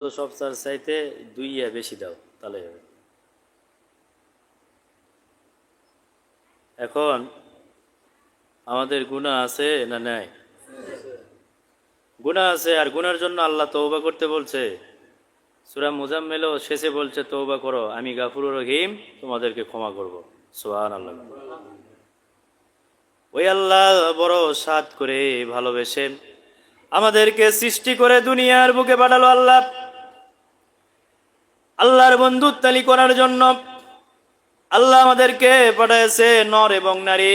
তো সব চার চাইতে দুই বেশি দাও তাহলে হবে। এখন আমাদের গুনাহ আছে না নাই? গুনাহ আছে, আর গুনার জন্য আল্লাহ তওবা করতে বলছে। সূরা মুজাম্মিলও শেষে বলছে তওবা করো, আমি গাফুরুর রহিম, তোমাদেরকে ক্ষমা করব। সুবহানাল্লাহ। ওই আল্লাহ বড় সাদ করে ভালোবেসেন আমাদেরকে সৃষ্টি করে দুনিয়ার বুকে পাঠালো। আল্লাহর বন্ধুত্বালি করার জন্য আল্লাহ আমাদেরকে পাঠাইছে। নর এবং নারী,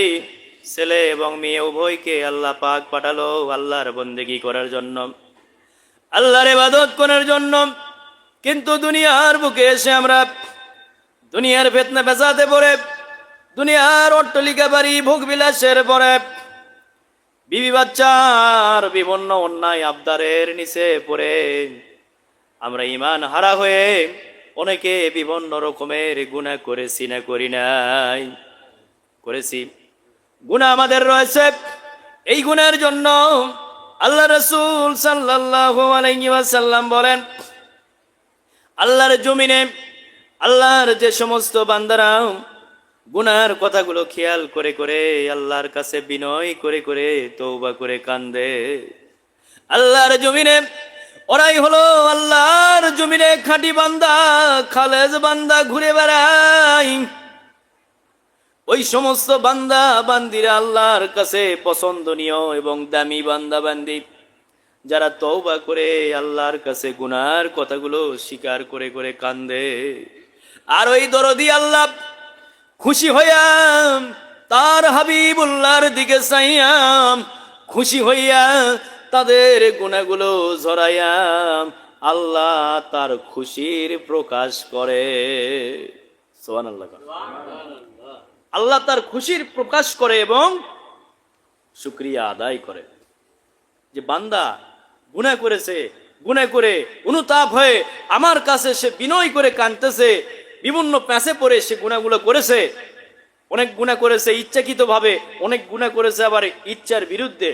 ছেলে এবং মেয়ে উভয়কে আল্লাহ পাক পাঠালো আল্লাহর বন্দেগী করার জন্য, আল্লাহর ইবাদত করার জন্য। কিন্তু দুনিয়ার বুকে এসে আমরা দুনিয়ার ফিতনা ফেসাদে পড়ে, দুনিয়ার অট্টালিকা বাড়ি ভোগ বিলাসের পরে, বিবি বাচ্চার বিভিন্ন অন্যায় আবদারের নিচে পড়ে আমরা ঈমান হারা হয়ে অনেকে বিভিন্ন রকমের গুনাহ করেছি না করি নাই? করেছি। গুনাহ আমাদের রয়েছে। এই গুনাহের জন্য আল্লাহ রাসূল সাল্লাল্লাহু আলাইহি ওয়াসাল্লাম বলেন, আল্লাহর জমিনে আল্লাহর যে সমস্ত বান্দারা গুনার কথাগুলো খেয়াল করে করে আল্লাহর কাছে বিনয় করে করে তওবা করে কান্দে, আল্লাহর জমিনে ওরাই হলো আল্লাহর জমিনে খাঁটি বান্দা, খালেজ বান্দা ঘুরে বেড়ায়। ওই সমস্ত বান্দা বান্দিরা আল্লাহর কাছে পছন্দনীয় এবং দামি বান্দা বান্দি, যারা তওবা করে আল্লাহর কাছে গুনার কথাগুলো স্বীকার করে করে কান্দে। আর ওই দরদি আল্লাহ খুশি হইয়া তার হাবিবুল্লাহর দিকে চাইয়া খুশি হইয়া তাদের গুনাহগুলো ঝরাইয়া আল্লাহ তার খুশির প্রকাশ করে। সুবহানাল্লাহ। আল্লাহ তার খুশির প্রকাশ করে এবং শুকরিয়া আদায় করে যে বান্দা গুনাহ করেছে, গুনাহ করে অনুতাপ হয়ে আমার কাছে সে বিনয় করে কাঁদতেছে, বিভিন্ন প্যাঁচে পড়ে সে গুনাহগুলো করেছে। অনেক গুনাহ করেছে ইচ্ছাকৃতভাবে, অনেক গুনাহ করেছে আবার ইচ্ছার বিরুদ্ধে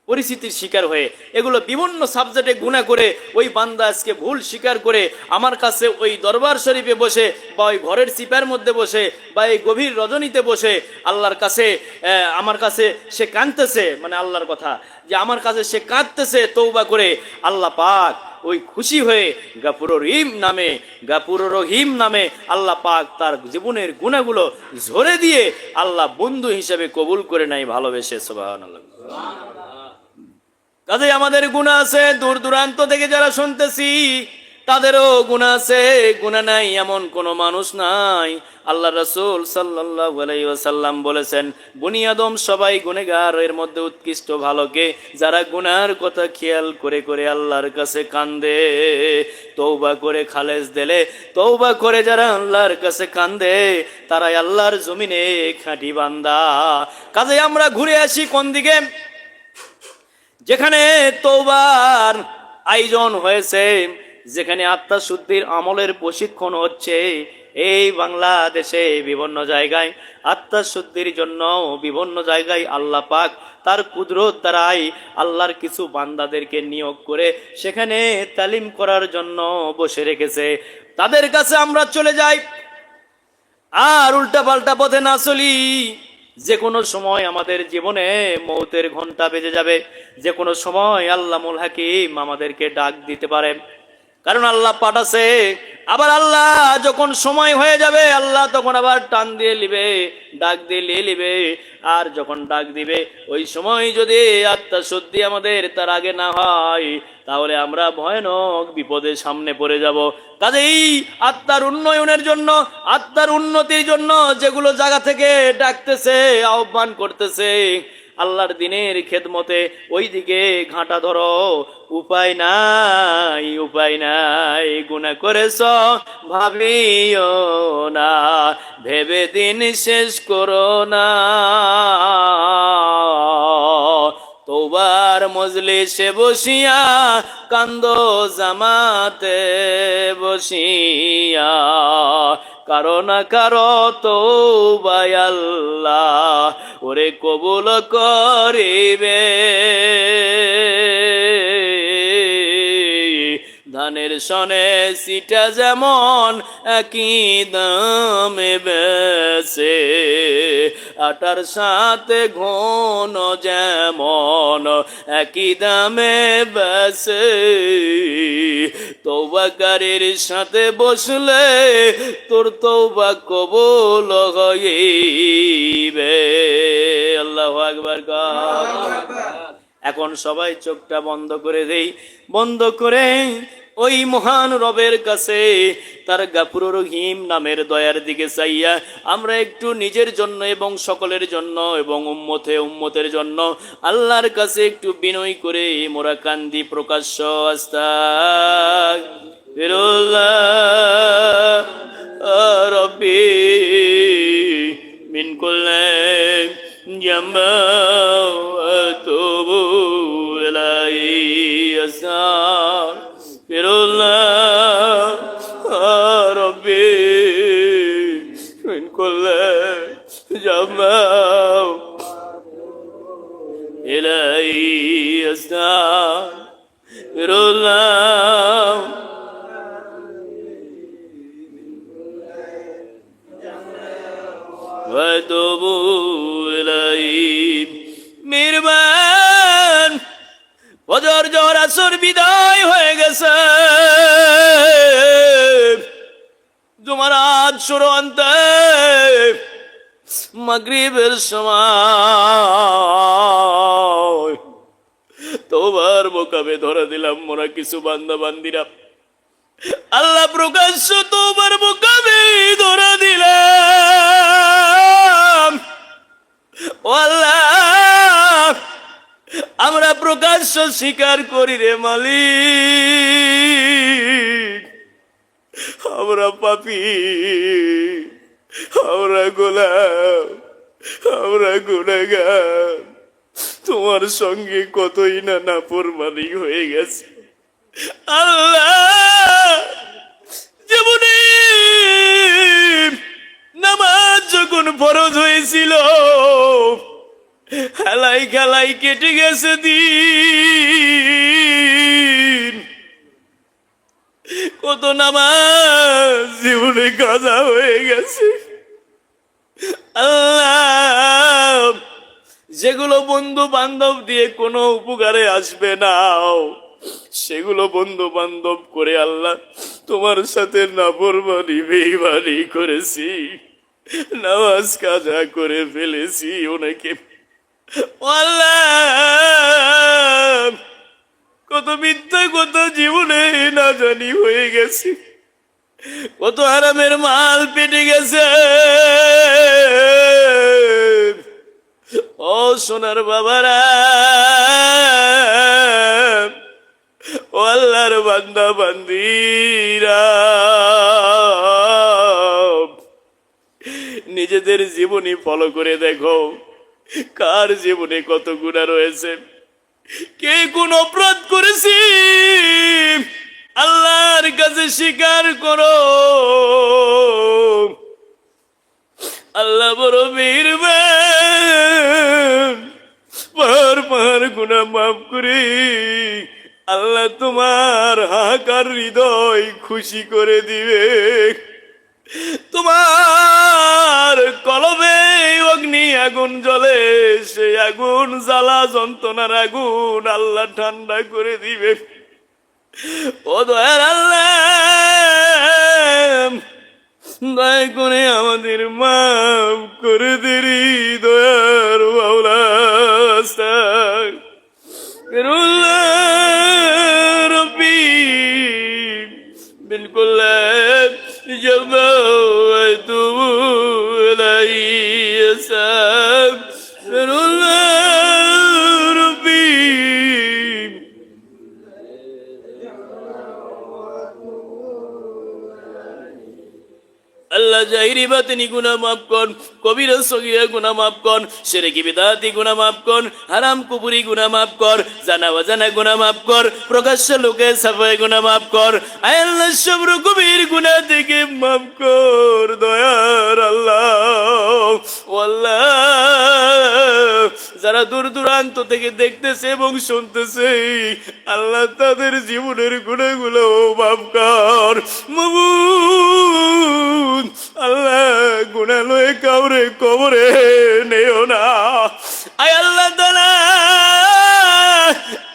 পরিস্থিতির শিকার হয়ে। এগুলো বিভিন্ন সাবজেক্টে গুনাহ করে ওই বান্দা আজকে ভুল স্বীকার করে আমার কাছে ওই দরবার শরীফে বসে বা ওই ঘরের চিপার মধ্যে বসে বা এই গভীর রজনীতে বসে আল্লাহর কাছে আমার কাছে সে কাঁদতেছে, মানে আল্লাহর কথা যে আমার কাছে সে কাঁদতেছে তওবা করে। আল্লাহ পাক ওই খুশি হয়ে গাফুর রহিম নামে আল্লাহ পাক তার জীবনের গুনাহগুলো ঝরে দিয়ে আল্লাহ বন্ধু হিসেবে কবুল করে নাই, ভালোবেসে। সুবহানাল্লাহ। কাজে আমাদের গুনাহ আছে, দূর দূরান্ত থেকে যারা শুনতেছি তাদেরও গুনাহ আছে। গুনাহ নাই এমন কোন মানুষ নাই। আল্লাহ রাসূল সাল্লাল্লাহু আলাইহি ওয়াসাল্লাম বলেছেন, বনি আদম সবাই গুনাহগার, এর মধ্যে উৎকৃষ্ট ভালো কে? যারা গুনার কথা খেয়াল করে করে আল্লাহর কাছে কান্দে, তওবা করে খালেস দিলে তওবা করে যারা আল্লাহর কাছে কান্দে তারাই আল্লাহর জমিনে খাঁটি বান্দা। কাজে আমরা ঘুরে আসি কোন দিকে? যেখানে তওবার আয়োজন হয়েছে, যেখানে আত্মশুদ্ধির আমলের প্রশিক্ষণ হচ্ছে, এই বাংলাদেশে বিভিন্ন জায়গায় আত্মশুদ্ধির জন্য বিভিন্ন জায়গায় আল্লাহ পাক তার কুদরত দ্বারাই আল্লাহর কিছু বান্দাদেরকে নিয়োগ করে সেখানে তালিম করার জন্য বসে রেখেছে। তাদের কাছে আমরা চলে যাই আর উল্টা পাল্টা পথে না চলি। যে কোনো সময় আমাদের জীবনে মৌতের ঘন্টা বেজে যাবে, যে কোনো সময় আল্লামুল হাকিম আমাদেরকে ডাক দিতে পারে, কারণ আল্লাহ পাঠাছে। আবার আল্লাহ যখন সময় হয়ে যাবে আল্লাহ তখন আবার টান দিয়ে নিবে, ডাক দিয়ে নিয়ে নিবে। আর যখন ডাক দিবে ওই সময় যদি আত্মশুদ্ধি আমাদের তার আগে না হয় তাহলে আমরা ভয়ানক বিপদের সামনে পড়ে যাব। কাজেই আত্মার উন্নয়নের জন্য, আত্মার উন্নতির জন্য যেগুলো জায়গা থেকে ডাকতেছে, আহ্বান করতেছে আল্লাহর দিনের খেদমতে, ওই দিকে ঘাঁটা ধরো। উপায় নাই, উপায় নাই। গুনাহ করেছ ভাবিও না, ভেবে দিন শেষ করো না। তওবার মজলিসে বসিয়া কান্দো জামাতে বসিয়া, কারো না কারো তওবায় আল্লাহ ওরে কবুল করিবে। ধানের মনের সনে সিটা যেমন একই দামে বেছে, আটার সাথে ঘন যেমন একই দামে বেছে, তওবাকারীর সাথে বসলে তোর তওবা কবুল হইবে। আল্লাহু আকবার। এখন সবাই চোখটা বন্ধ করে দেই, বন্ধ করে ওই মহান রবের কাছে তার গাফুরুর রহিম নামের দয়ার দিকে চাইয়া আমরা একটু নিজের জন্য এবং সকলের জন্য এবং উম্মতের জন্য আল্লাহর কাছে একটু বিনয় করে মোরা কান্দি প্রকাশ্য আস্তাগফিরুল্লাহ রব্বি মিন কুল্লি জামা আতুবু ইলাইহি আস্তাগফিরুল্লাহ রব্বি মিন কুল্লি জামা ইলাইহি আস্তাগফিরুল্লাহ ওয়াতুবু ইলাইহি। মিরবান ফজর জোহর আসর বিদায় হয়ে গেছে, জুমারাত শুরু আনতে মাগরিবের সময় তোবার মোকাবে ধরে দিলাম মোরা কিছু বান্দা বান্দিরা। আল্লাহ প্রকাশ্য তোবার মোকাবে ধরে দিলাম। ও আল্লাহ, আমরা প্রকাশ্য স্বীকার করি রে মালিক, আমরা পাপী, আমরা গোলাম, আমরা গুনাহগার, তোমার সঙ্গে কতই না নাফরমানি হয়ে গেছে। আল্লাহ, জীবনে নামাজ যখন ফরজ হয়েছিল খেলাই খেলাই কেটে গেছে দিন, কত নামাজ জীবনে কাজা হয়ে গেছে। আল্লাহ, যেগুলো বন্ধু বান্ধব দিয়ে কোনো উপকারে আসবে না সেগুলো বন্ধু বান্ধব করে আল্লাহ তোমার সাথে নাফরমানি বেঈমানি করেছি, নামাজ কাজা করে ফেলেছি অনেকে। আল্লাহ, কত মিথ্যা কত জীবনে না জানি হয়ে গেছে, কত হারামের মাল পেটে গেছে। ও সোনার বাবারা, ও আল্লাহর বান্দা বান্দিরা, নিজেদের জীবনী ফলো করে দেখো কার জীবনে কত গুনাহ রয়েছে, কে কোন অপরাধ করেছি আল্লাহর কাছে স্বীকার করো। আল্লাহ বড় মেহেরবান, পাহাড় পাহাড় গুনাহ মাফ করে আল্লাহ তোমার হাহাকার হৃদয় খুশি করে দিবে। তোমার কলবে অগ্নি আগুন জ্বলে, সেই আগুন জ্বালা যন্ত্রণার আগুন আল্লাহ ঠান্ডা করে দিবে। ও দয়ার আল্লাহ, দয়া করে আমাদের মাফ করে দেরি দয়ার মাওলা। আস্তাগফিরুল্লাহ রব্বি মিন কুল্লি জামা আতুবু ইলাইহি আস্তাগফিরুল্লাহ রব্বি। আল্লাহ জাহিরি বাতিনি গুনাহ মাফ কর, কবিরা সগীরা গুনাহ মাফ কর, শিরকি বিদআতি গুনাহ মাফ কর, হারাম কুফরি গুনাহ মাফ কর, জানা অজানা গুনাহ মাফ কর, প্রকাশ্য লোকে সাফাই গুনাহ মাফ কর। আয় আল্লাহ, সব রকমের গুনাহ থেকে মাফ কর দয়ার আল্লাহ। ও আল্লাহ, যারা দূর দূরান্ত থেকে দেখতেছে এবং শুনতেছে, আল্লাহ তাদের জীবনের গুণাগুলো মাফ কর মাবুদ। আল্লাহ গুনাহ লয়ে কাউরে কবরে নেও না। আয় আল্লাহ তাআলা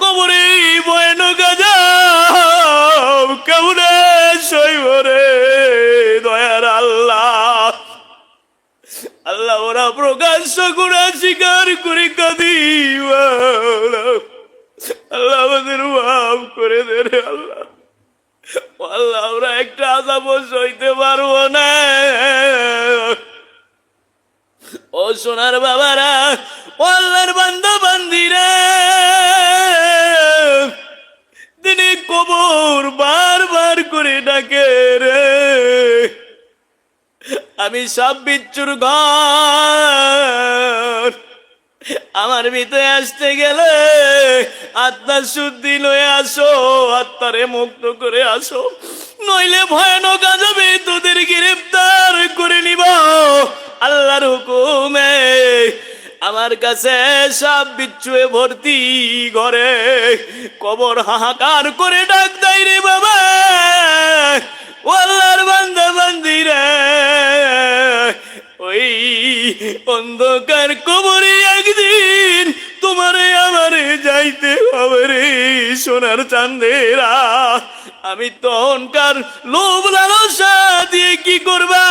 কবরে ভয়ানক আযাব কেমনে সইব রে দয়ার আল্লাহ। আল্লাহ ওরা প্রকাশ্য গুনাহ স্বীকার করে কাঁদি আল্লাহ আমাদের মাফ করে দে রে আল্লাহ। আল্লাহ আমরা একটা আযাবও সইতে পারবো না। ও সোনার বাবারা, ও আল্লাহর বান্দা বান্দিরা, তিনি কবর বারবার করে ডাকে রে। আমি সব বিচ্ছুর ঘর, আমার ভিতরে আসতে গেলে আত্মার শুদ্ধি লয়ে আসো, আত্মারে মুক্ত করে আসো, নইলে ভয়ানক আযাবে তোদের গ্রেফতার করে নিব আল্লাহর হুকুমে। আমার কাছে সব বিচ্ছুয়ে ভর্তি ঘরে কবর হাহাকার করে ডাক দেয় রে বাবা। ও আল্লাহর বান্দা বান্দিরা, ওই অন্ধকার কবরে একদিন তোমারে আমারে যাইতে হবে রে সোনার চাঁদেরা। আমি তখনকার লোভ লালসা দিয়ে কি করবা?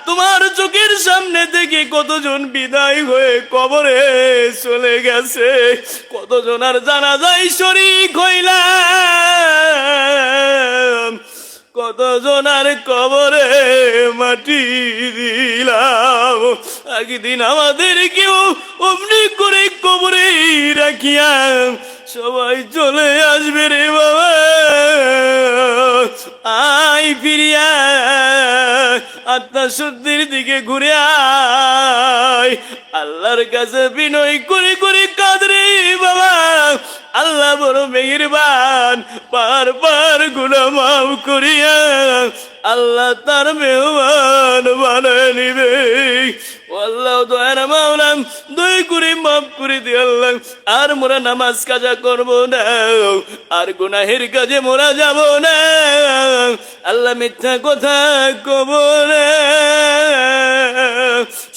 তোমার চোখের সামনে থেকে কতজন বিদায় হয়ে কবরে চলে গেছে, কতজন আর জানাজায় শরীক হইলাম, কতজন আর কবরে মাটি দিলাম। একদিন আমাদের কেউ অমনি করে কবরে রাখিয়া সবাই চলে আসবে রে বাবা। আই ফিরিয়া আত্মা শুদ্ধির দিকে ঘুরে আয়, আল্লাহর কাছে বিনয় করে করে কাঁদরে বাবা। আল্লাহ বড় মেহেরবান, পার পার গুনাহ মাফ করিয়া আল্লাহ তার মেহমান বানায় নিবে। আল্লাহ দয়ার মাওলা দয়া করে মাফ করে দে আল্লাহ। আর মোরা নামাজ কাজা করব না, আর গুনাহের কাজে মোরা যাব না আল্লাহ, মিথ্যা কথা কব না,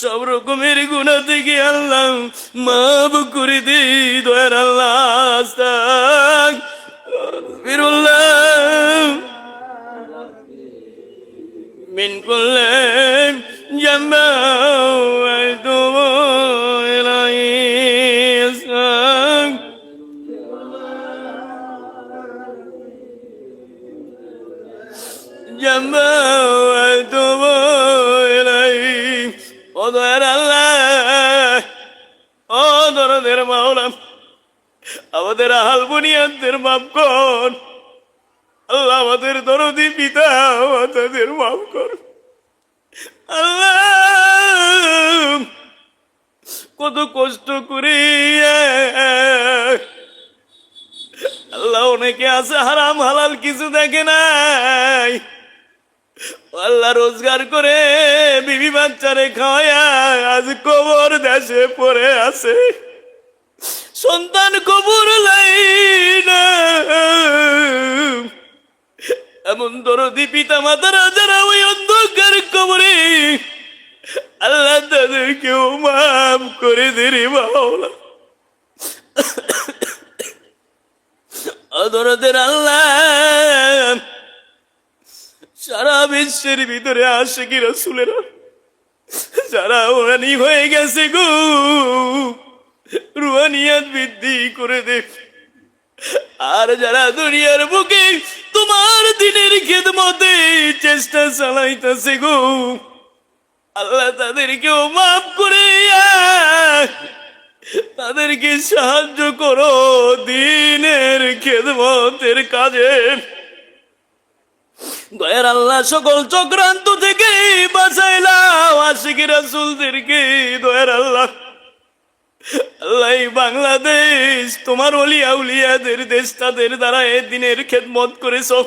সব রকমের গুনাহ থেকে আল্লাহ মাফ করে দে দয়ার আল্লাহ। আস্তাগফিরুল্লাহ মিন কুল্লি জামা ওয়া আতুবু ইলাইহি। জামা ওয়া আতুবু ইলাইহি। ও দয়ার আল্লাহ, ও দরদের মাওলা, আমাদের আহাল বুনিয়াদের মাফ কর আল্লাহ। আমাদের দরদি পিতা মাতাদের মাফ কর আল্লাহ। কত কষ্ট করে আল্লাহ, অনেকে আছে হারাম হালাল কিছু দেখে নাই, আল্লাহ রোজগার করে বিবি বাচ্চারে খাওয়ায়া আজ কবর দেশে পড়ে আছে, সন্তান কবর লাইনা। এমন দরদি পিতা মাতারা যারা ওই অন্ধকার কবরে, আল্লাহ তাদেরকেও মাফ করে দে রে মাওলা। দরদের আল্লাহ, সারা বিশ্বের ভিতরে আশিকি রাসূলেরা যারা ওরানি হয়ে গেছে গো, রুহানিয়াত বৃদ্ধি করে দে। আর যারা দুনিয়ার বুকে তোমার দিনের খেদমতে চেষ্টা চালাইতেছে গো, আল্লাহ তাদেরকেও মাফ করে তাদেরকে সাহায্য করো দিনের খেদমতের কাজে। দয়ার আল্লাহ, সকল চক্রান্ত থেকে বাঁচাইলাও আশিকি রাসূলদেরকে দয়ার আল্লাহ। আল্লাহ, বাংলাদেশ তোমার ওলিয়া উলিয়াদের দেশ, তাদের দ্বারা এ দিনের খেদমত করেছো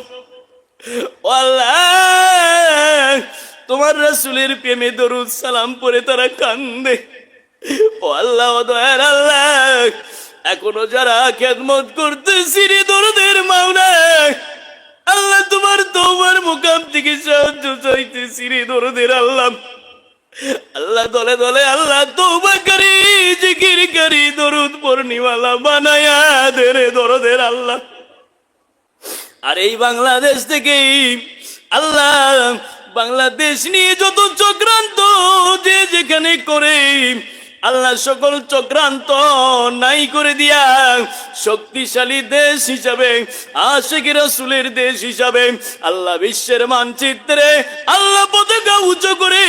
আল্লাহ। তোমার রাসূলের প্রেমে দরুদ সালাম পড়ে তারা কান্দে, ও আল্লাহ, ও দয়ার আল্লাহ, এখনো যারা খেদমত করতেছি রে দরদের মাওলা, আল্লাহ তোমার তওবার মুকাম থেকে সাহায্য চাইতেছি রে দরদের আল্লাহ। আল্লাহ দলে দলে আল্লাহ তওবা করি, জিকির করি, দরুদ পড়নিওয়ালা বানায়া দে রে দরদের আল্লাহ। আর এই বাংলাদেশ থেকেই আল্লাহ, বাংলাদেশ নিয়ে যত চক্রান্ত যে যেখানে করে আল্লাহ, সকল চক্রান্ত নাই করে দিয়া শক্তিশালী দেশ হিসাবে, আশিক রাসূলের দেশ হিসাবে আল্লাহ বিশ্বের মানচিত্রে আল্লাহ পতাকা উঁচু করে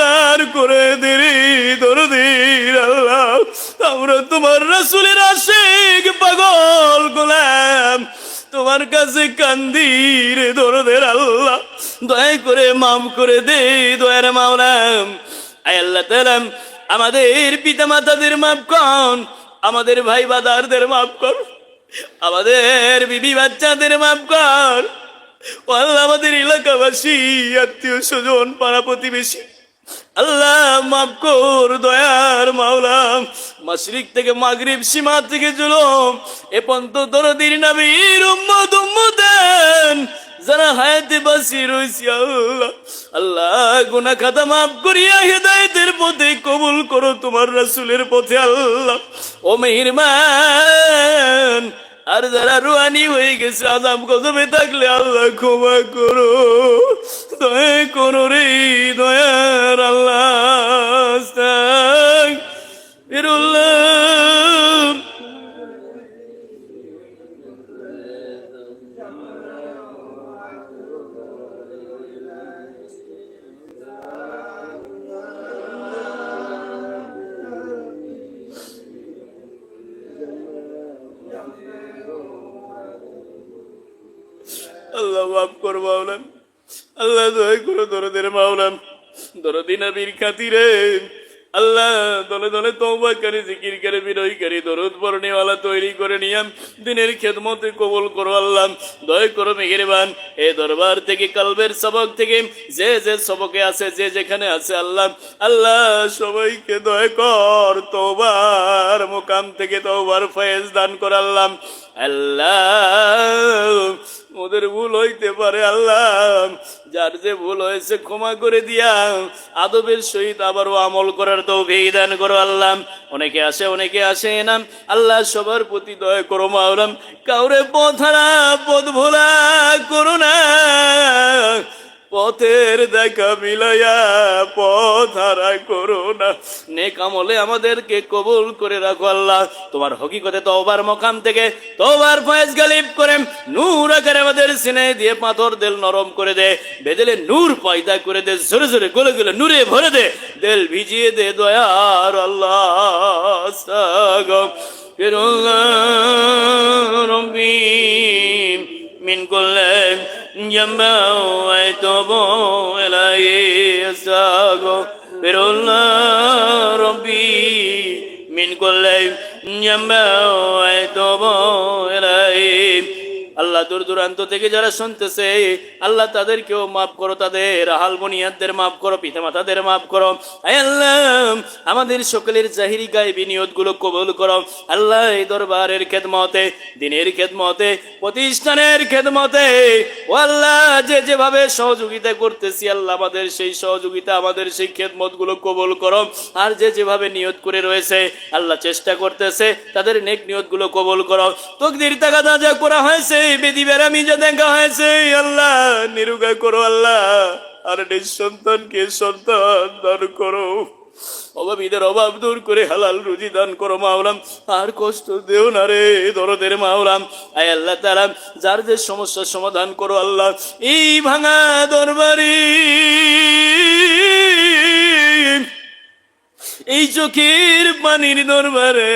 দাঁড় করে দেরি দরদির আল্লাহ। আমরা তোমার রাসূলের আশিক পাগল গোলাম, তোমার কাছে কান্দি রে দরদের আল্লাহ, দয়া করে মাফ করে দে দয়ার মাওলা। আয় আল্লাহ তাআলা, আমাদের পিতা মাতাদের মাফ কর, আমাদের ভাই বাদারদের মাফ কর, আমাদের বিবি বাচ্চাদের মাফ কর। ও আল্লাহ, আমাদের এলাকাবাসী, আত্মীয় স্বজন, পাড়া প্রতিবেশী আল্লাহ মাফ কর দয়ার মাওলা। মাশরিক থেকে মাগরিব, সীমা থেকে জুলুম, এ পর্যন্ত দরদির নবীর উম্মত উম্মতান যারা হায়াতে বাঁচি রয়েছে আল্লাহ, আল্লাহ গুনাহ খাতা মাফ করিয়া হেদায়েতের পথে কবুল করো, তোমার রাসূলের পথে আল্লাহ। ও মেহেরবান, আর যারা রুহানি হয়ে গেছে আযাব গজবে থাকলে আল্লাহ ক্ষমা করো, দয়া করো রে দয়ার আল্লাহ। আস্তাগফিরুল্লাহ। আল্লাহ মাফ করো মাওলা, আল্লাহ দয়া করো দরদের মাওলা। দরদি নবীর খাতিরে আল্লাহ দলে দলে তওবা করে, জিকির করে, বিনয় করে, দরুদ পড়নেওয়ালা তৈরি করে নিয়াম দিনের খেদমতে কবুল করো আল্লাহ। দয়া করো মেহেরবান, এই দরবার থেকে কলবের সবক থেকে যে যে সবকে আছে, যে যেখানে আছে আল্লাহ, আল্লাহ সবাইকে দয়া কর, তওবার মুকাম থেকে তওবার ফয়েজ দান কর আল্লাহ। আল্লাহ ওদের ভুল হইতে পারে আল্লাহ, যার যে ভুল হয়েছে ক্ষমা করে দিয়া আদবের সহিত আবারও আমল করার তৌফিক দান করো আল্লাহ। অনেকে আসে অনেকে আসে না আল্লাহ, সবার প্রতি দয়া করো মাওলাম, কাউরে পথ হারা পথ ভোলা করো না, পথের দেখা মিলাইয়া পথ হারা করো না। নেক আমলে আমাদেরকে কবুল করে রাখো আল্লাহ। তোমার হকিকতে তওবার মকাম থেকে তওবার ফয়েজ গালিব করে নূর আকারে আমাদের সিনে দিয়ে পাথর দিল নরম করে দে, বেদলে নূর পয়দা করে দে, জোরে জোরে গলে গলে নূরে ভরে দে, দিল ভিজিয়ে দে দয়ার আল্লাহ। আস্তাগফিরুল্লাহ রব্বি মিন কুল্লি জামবা ওয়া আতুবু ইলাইহি। আস্তাগফিরুল্লাহ রব্বি মিন কুল্লি জামবা ওয়া আতুবু ইলাইহি। আল্লাহ দূর দূরান্ত থেকে যারা শুনতেছে আল্লাহ তাদেরকেও মাফ করো, তাদের আহাল বুনিয়াদদের মাফ করো, পিতামাতাদের মাফ করো। আয় আল্লাহ আমাদের সকলের জাহিরি গায়বী নিয়তগুলো কবুল করো আল্লাহ। এই দরবারের খেদমতে, দিনের খেদমতে, প্রতিষ্ঠানের খেদমতে ও আল্লাহ যে যেভাবে সহযোগিতা করতেছি আল্লাহ, আমাদের সেই সহযোগিতা, আমাদের সেই খেদমতগুলো কবুল করো। আর যে যেভাবে নিয়ত করে রয়েছে আল্লাহ, চেষ্টা করতেছে, তাদের নেক নিয়তগুলো কবুল করো। তকদির তাগাদা যা করা হয়েছে, বেদি বেরামি যা দেখা হয়েছে আল্লাহ, নিরুগা করো আল্লাহ। আর নিঃসন্তানকে সন্তান দান করো, অভাবীদের অভাব দূর করে হালাল রুজি দান করো মাওলাম। আর কষ্ট দেও না রে দরদের মাওলাম। আয় আল্লাহ তাআলা যার যে সমস্যার সমাধান করো আল্লাহ। এই ভাঙা দরবারি, এই চোখের পানির দরবারে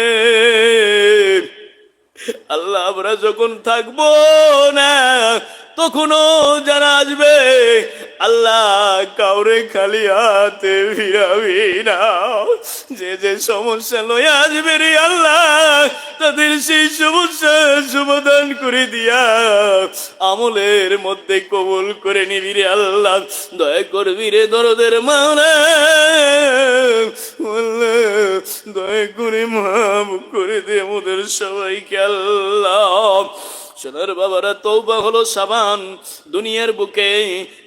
আল্লাহ আমরা যখন থাকবো না তখনও যারা আসবে আল্লাহ, কাউরে খালি হাতে ফিরাবি না। যে যে সমস্যা লয়ে আসবে রে আল্লাহ, তাদের সেই সমস্যার সমাধান করে দিয়া আমলের মধ্যে কবুল করে নিবি রে আল্লাহ। দয়া করবি রে দরদের মাওলা। দয়া করে মাফ করে দে আমাদের সবাইকে আল্লাহ। সোনার বাবারা, তওবা হলো সাবান। দুনিয়ার বুকে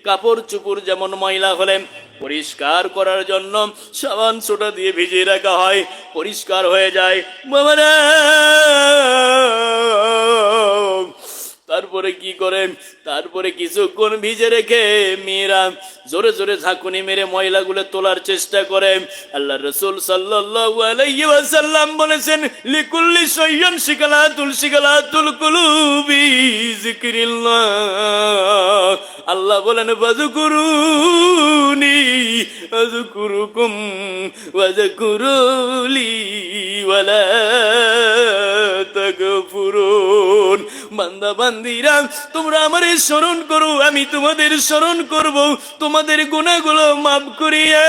কাপড় চুপড় যেমন ময়লা হলে পরিষ্কার করার জন্য সাবান সোটা দিয়ে ভিজিয়ে রাখা হয়, পরিষ্কার হয়ে যায় বাবারা। তারপরে কি করে? তারপরে কিছুক্ষণ ভিজে রেখে মেয়েরা জোরে জোরে ঝাঁকুনি মেরে ময়লাগুলো তোলার চেষ্টা করে। আল্লাহ রাসূল সাল্লাল্লাহু আলাইহি ওয়াসাল্লাম বলেছেন, লিকুল্লি শাইইন শিকালাতুল কুলুবি যিকরিল্লাহ। আল্লাহ বলেন, ফাযকুরুনি আযকুরুকুম ওয়াযকুরুলি ওয়ালা তাগফুরুন। বান্দা বান্দিরা, তোমরা আমারে স্মরণ করো, আমি তোমাদের স্মরণ করব, তোমাদের গুনাহগুলো মাফ করিয়া।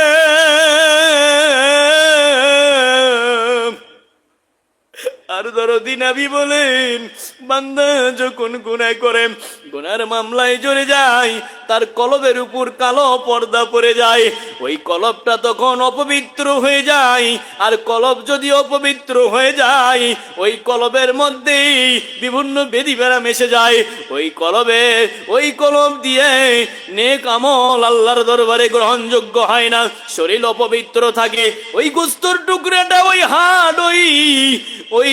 আর দরদি নবী বলেন, বান্দা যখন গুনাহ করে, গুনার মামলায় জড়ে যায়, তার কলবের উপর কালো পর্দা পড়ে যায়। ওই কলবটা তখন অপবিত্র হয়ে যায়। আর কলব যদি অপবিত্র হয়ে যায়, ওই কলবের মধ্যে বিভিন্ন বেদি বেড়াম এসে যায়। ওই কলব দিয়ে নেক আমল আল্লাহর দরবারে গ্রহণযোগ্য হয় না। শরীর অপবিত্র থাকে। ওই গোস্তর টুকরাটা, ওই হাড়, ওই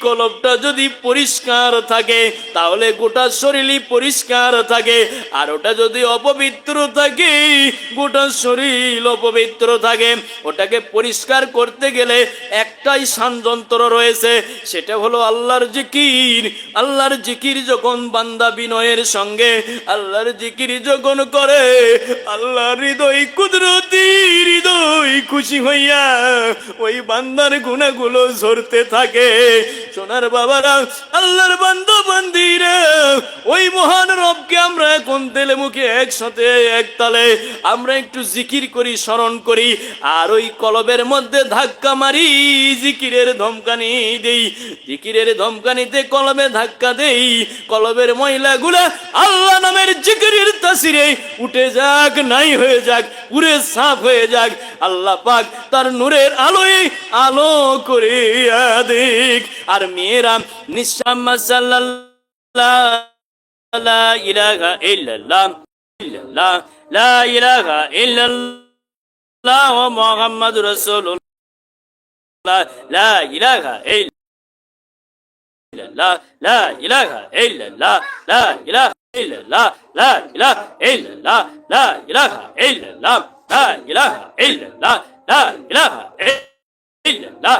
কলবটা যদি পরিষ্কার থাকে, তাহলে গোটা শরীরই পরিষ্কার থাকে। আর ওটা যদি অপবিত্র থাকে, গোটা শরীর অপবিত্র থাকে। ওটাকে পরিষ্কার করতে গেলে একটাই ষড়যন্ত্র রয়েছে, সেটা হলো আল্লাহর জিকির। আল্লাহর জিকির যখন বান্দা বিনয়ের সঙ্গে আল্লাহর জিকির যখন করে, আল্লাহর হৃদয় কুদরতি হৃদয় খুশি হইয়া ওই বান্দার গুনাহগুলো ঝরতে থাকে। সোনার বাবারা, আল্লাহর বান্দা বান্দিরা, ওই মহান রবকে আমরা এখন তেলে মুখে একসাথে এক তালে আমরা একটু জিকির করি, স্মরণ করি। আর ওই কলবের মধ্যে ধাক্কা মারি, জিকিরের ধমকানি দেই। জিকিরের ধমকানিতে কলবে ধাক্কা দেই। কলবের ময়লাগুলা আল্লাহ নামের জিকিরের তাসিরে উঠে যাক, নাই হয়ে যাক, পুরে সাফ হয়ে যাক। আল্লাহ পাক তার নূরের আলোয় আলো করে দেখ। আর মেয়েরা নিঃশ্বাস সাল্লাল্লাহু লা ইলাহা ইল্লাল্লাহ লা ইলাহা ইল্লাল্লাহ মুহাম্মাদুর রাসূলুল্লাহ লা ইলাহা ইল্লাল্লাহ লা ইলাহা ইল্লাল্লাহ লা ইলাহা ইল্লাল্লাহ লা ইলাহা ইল্লাল্লাহ লা ইলাহা ইল্লাল্লাহ লা ইলাহা ইল্লাল্লাহ লা ইলাহা ইল্লাল্লাহ